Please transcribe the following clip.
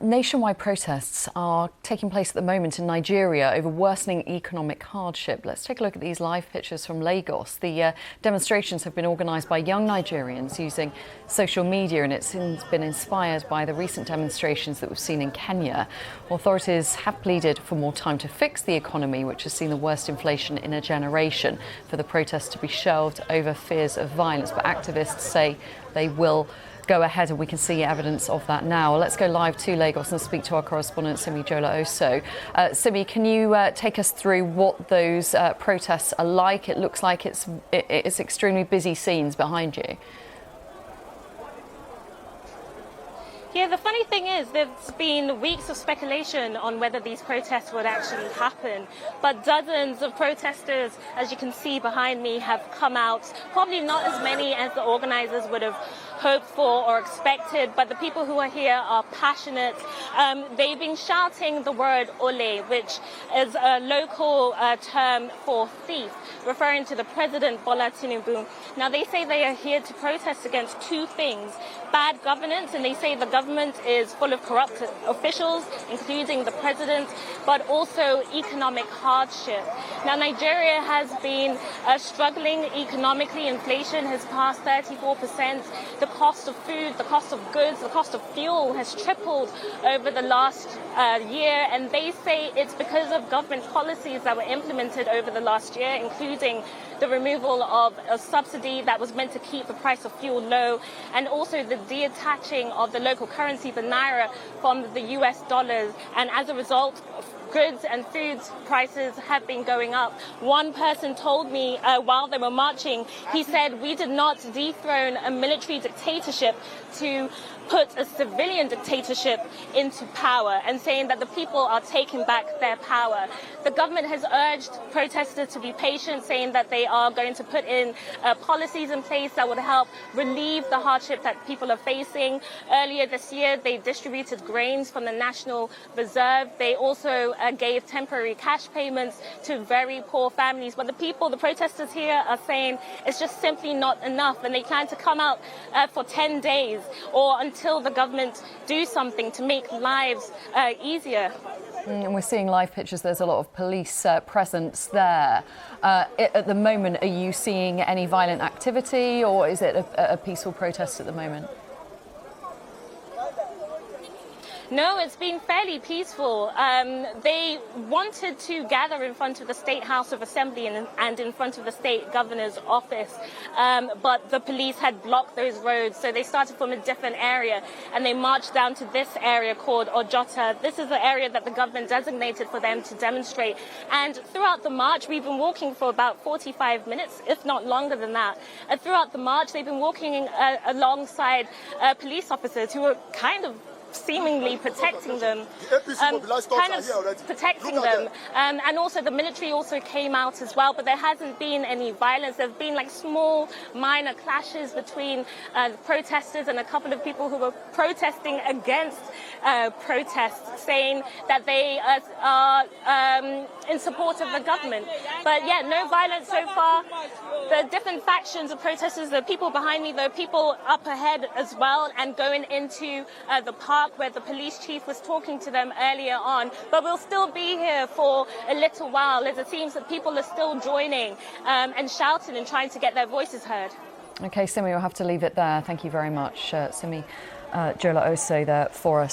Nationwide protests are taking place at the moment in Nigeria over worsening economic hardship. Let's take a look at these live pictures from Lagos. The demonstrations have been organised by young Nigerians using social media, and it's been inspired by the recent demonstrations that we've seen in Kenya. Authorities have pleaded for more time to fix the economy, which has seen the worst inflation in a generation, for the protests to be shelved over fears of violence. But activists say they will go ahead, and we can see evidence of that now. Let's go live to Lagos and speak to our correspondent, Simi Jola-Oso. Simi, can you take us through what those protests are like? It looks like it's extremely busy scenes behind you. Yeah, the funny thing is there's been weeks of speculation on whether these protests would actually happen. But dozens of protesters, as you can see behind me, have come out. Probably not as many as the organisers would have hoped for or expected, but the people who are here are passionate. They've been shouting the word ole, which is a local term for thief, referring to the president, Bola Tinubu. Now, they say they are here to protest against two things: bad governance, and they say the government is full of corrupt officials, including the president, but also economic hardship. Now, Nigeria has been struggling economically. Inflation has passed 34%. The cost of food, the cost of goods, the cost of fuel has tripled over the last year, and they say it's because of government policies that were implemented over the last year, including the removal of a subsidy that was meant to keep the price of fuel low, and also the detaching of the local currency, the naira, from the US dollars. And as a result, goods and food prices have been going up. One person told me while they were marching, he said, "We did not dethrone a military dictatorship to put a civilian dictatorship into power," and saying that the people are taking back their power. The government has urged protesters to be patient, saying that they are going to put in policies in place that would help relieve the hardship that people are facing. Earlier this year, they distributed grains from the National Reserve. They also gave temporary cash payments to very poor families. But the protesters here are saying it's just simply not enough, and they plan to come out for 10 days or until the government do something to make lives easier. And we're seeing live pictures. There's a lot of police presence there. At the moment, are you seeing any violent activity, or is it a peaceful protest at the moment? No, it's been fairly peaceful. They wanted to gather in front of the State House of Assembly and in front of the State Governor's office, but the police had blocked those roads, so they started from a different area, and they marched down to this area called Ojota. This is the area that the government designated for them to demonstrate. And throughout the march, we've been walking for about 45 minutes, if not longer than that. And throughout the march, they've been walking alongside police officers who were kind of seemingly protecting them, and also the military also came out as well, but there hasn't been any violence. There's been like small minor clashes between protesters and a couple of people who were protesting against protests, saying that they are in support of the government. But yeah, no violence so far. The different factions of protesters, the people behind me, the people up ahead as well, and going into the park where the police chief was talking to them earlier on. But we'll still be here for a little while, as it seems that people are still joining and shouting and trying to get their voices heard. OK, Simi, we'll have to leave it there. Thank you very much, Simi Jola-Oso, there for us.